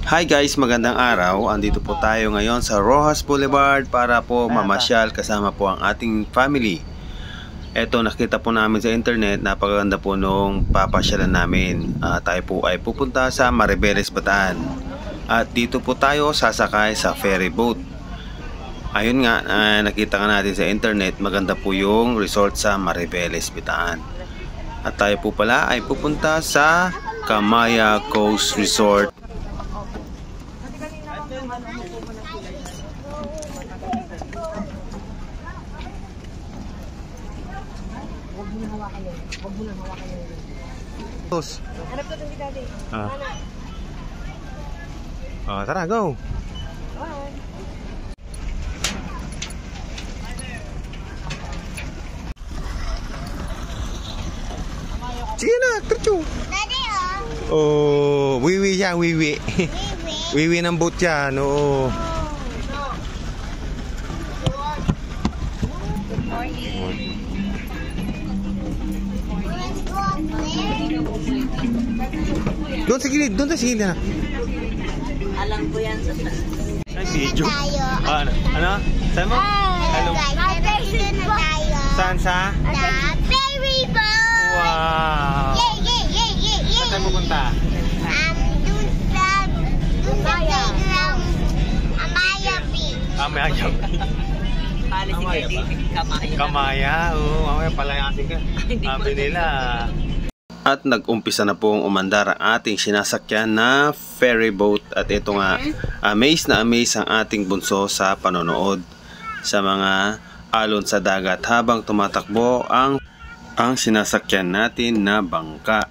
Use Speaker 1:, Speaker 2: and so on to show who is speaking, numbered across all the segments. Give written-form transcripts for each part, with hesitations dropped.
Speaker 1: Hi guys, magandang araw. Andito po tayo ngayon sa Rojas Boulevard para po mamasyal kasama po ang ating family. Eto, nakita po namin sa internet, napakaganda po nung papasyalan namin. Tayo po ay pupunta sa Maribeles, Bataan. At dito po tayo sasakay sa ferry boat. Ayun nga, nakita nga natin sa internet, maganda po yung resort sa Maribeles, Bataan. At tayo po pala ay pupunta sa Kamaya Coast Resort.
Speaker 2: Huwag mo na hawakan yung hanap ko itong daddy.
Speaker 1: Tara, go! Sige na, tercho!
Speaker 2: Daddy,
Speaker 1: Wiwi yan, wiwi. Wiwi ng boat yan, oo.
Speaker 2: Good morning.
Speaker 1: Doon sa gilid na.
Speaker 2: Alam ko yan sa
Speaker 1: Video. Ano? Saan mo? Ano? Saan sa?
Speaker 2: Ferry boat!
Speaker 1: Wow! Saan tayo pupunta?
Speaker 2: Dun sa playground. Amaya Beach.
Speaker 1: Kamaya. Kamaya, oo. Mamaya palayasin ka. Sabi nila. At nag-umpisa na pong umandar ang ating sinasakyan na ferry boat. At ito nga, amaze na amaze ang ating bunso sa panonood sa mga alon sa dagat habang tumatakbo ang sinasakyan natin na bangka.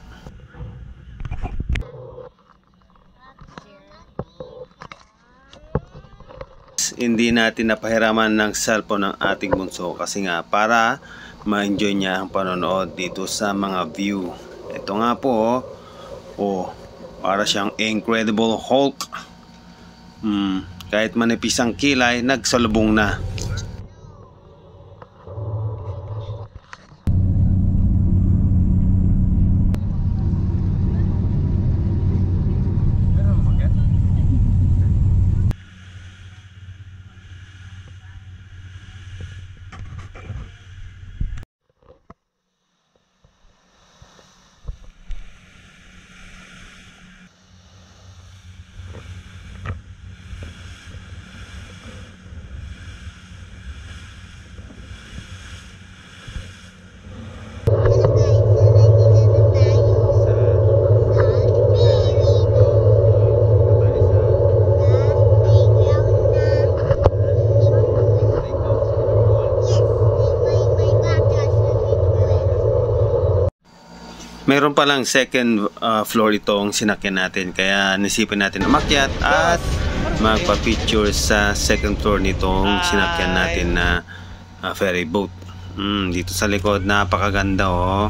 Speaker 1: Hindi natin napahiraman ng cellphone ng ating bunso kasi nga para ma-enjoy niya ang panonood dito sa mga view. Ito nga po, para siyang Incredible Hulk. Kahit manipis ang kilay, nagsalubong na. Meron palang second floor itong sinakyan natin, kaya nisipin natin umakyat at magpa-picture sa second floor nitong sinakyan natin na ferry boat. Dito sa likod, napakaganda oh.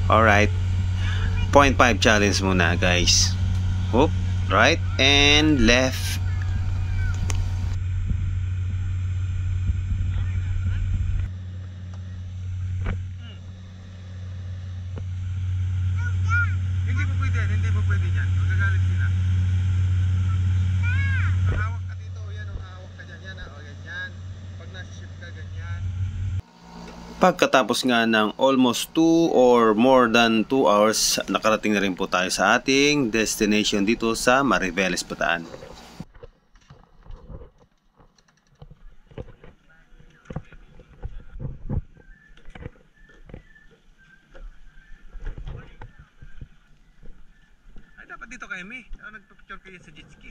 Speaker 1: Alright, 0.5 challenge muna guys. Right and left. Hindi po pwede dyan. Magagalit sila. Hawak ka dito. Yan o, hawak ka dyan. Yan o, ganyan. Pag nasa-shift ka, ganyan. Pagkatapos nga ng almost 2 or more than 2 hours, nakarating na rin po tayo sa ating destination dito sa Maribeles, Bataan. Dapat dito kayo, May. Nagpa-picture kayo sa jet ski.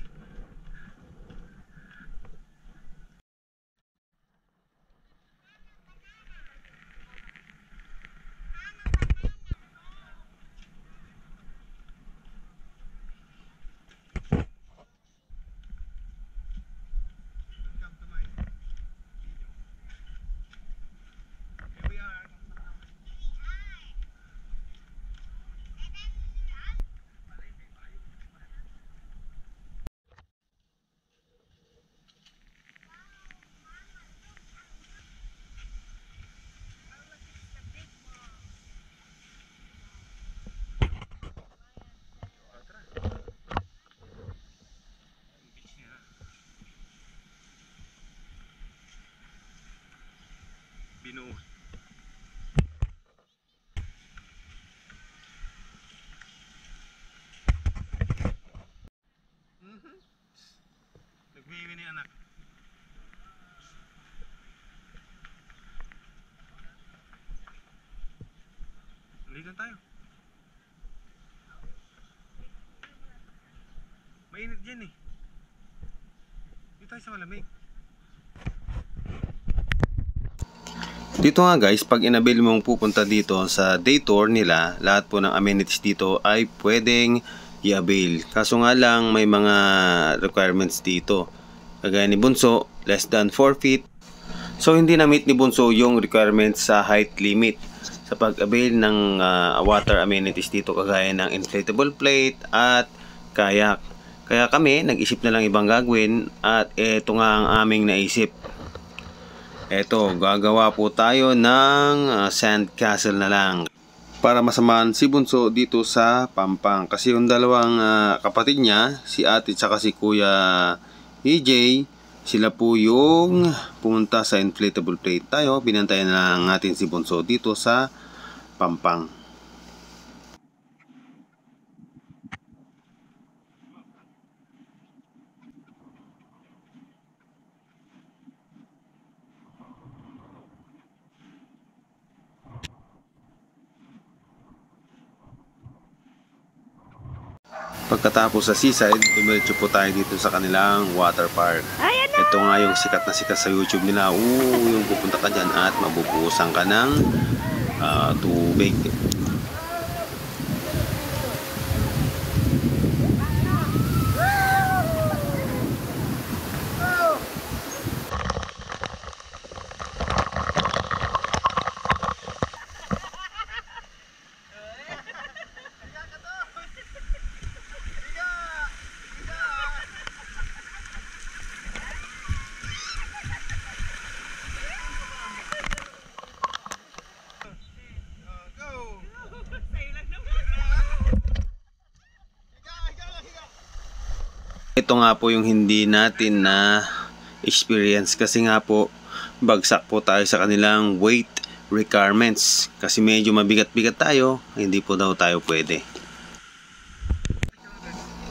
Speaker 1: iwi ni anak. Ligan tayo. Mainit dyan eh. Dito tayo sa malamig. Dito nga guys, pag inabil mong pupunta dito sa day tour nila, lahat po ng amenities dito ay pwedeng i-avail. Kaso nga lang may mga requirements dito. Kagaya ni Bunso, less than 4 feet. So hindi na-meet ni Bunso yung requirements sa height limit sa pag-avail ng water amenities dito, kagaya ng inflatable plate at kayak. Kaya kami nag-isip na lang ibang gagawin at eto nga ang aming naisip. Eto, gagawa po tayo ng sand castle na lang para masamahan si Bunso dito sa Pampang. Kasi yung dalawang kapatid niya, si ate at si kuya EJ, sila po yung pumunta sa inflatable plate. Tayo, binantayan na lang natin si Bunso dito sa Pampang. Pagkatapos sa seaside, dumiretso po tayo dito sa kanilang water park. Ito nga yung sikat na sikat sa YouTube nila. Yung pupunta ka dyan at mabubuhusan ka ng tubig. Ito nga po yung hindi natin na experience kasi nga po bagsak po tayo sa kanilang weight requirements kasi medyo mabigat-bigat tayo, hindi po daw tayo pwede.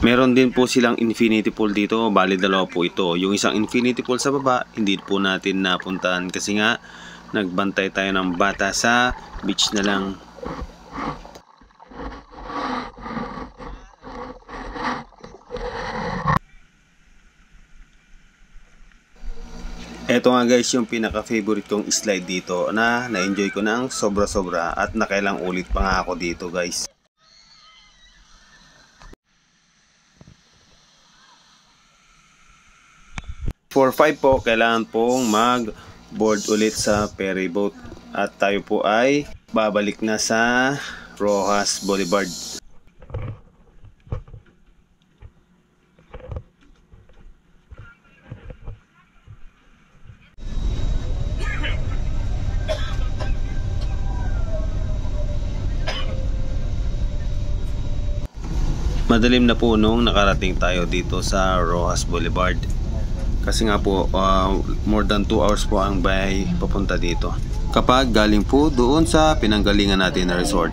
Speaker 1: Meron din po silang infinity pool dito, bali dalawa po ito. Yung isang infinity pool sa baba, hindi po natin napuntahan kasi nga nagbantay tayo ng bata sa beach na lang. Ito nga guys yung pinaka-favorite kong slide dito na na-enjoy ko ng sobra-sobra at nakailang ulit pa nga ako dito guys. For 5 po, kailangan pong mag-board ulit sa ferry boat at tayo po ay babalik na sa Rojas Boulevard. Madalim na po nung nakarating tayo dito sa Rojas Boulevard. Kasi nga po, more than 2 hours po ang biyahe papunta dito. Kapag galing po doon sa pinanggalingan natin na resort.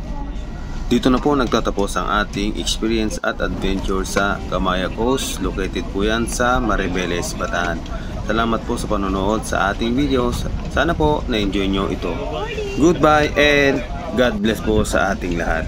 Speaker 1: Dito na po nagtatapos ang ating experience at adventure sa Camaya Coast. Located po yan sa Maribeles, Bataan. Salamat po sa panonood sa ating videos. Sana po na-enjoy nyo ito. Goodbye and God bless po sa ating lahat.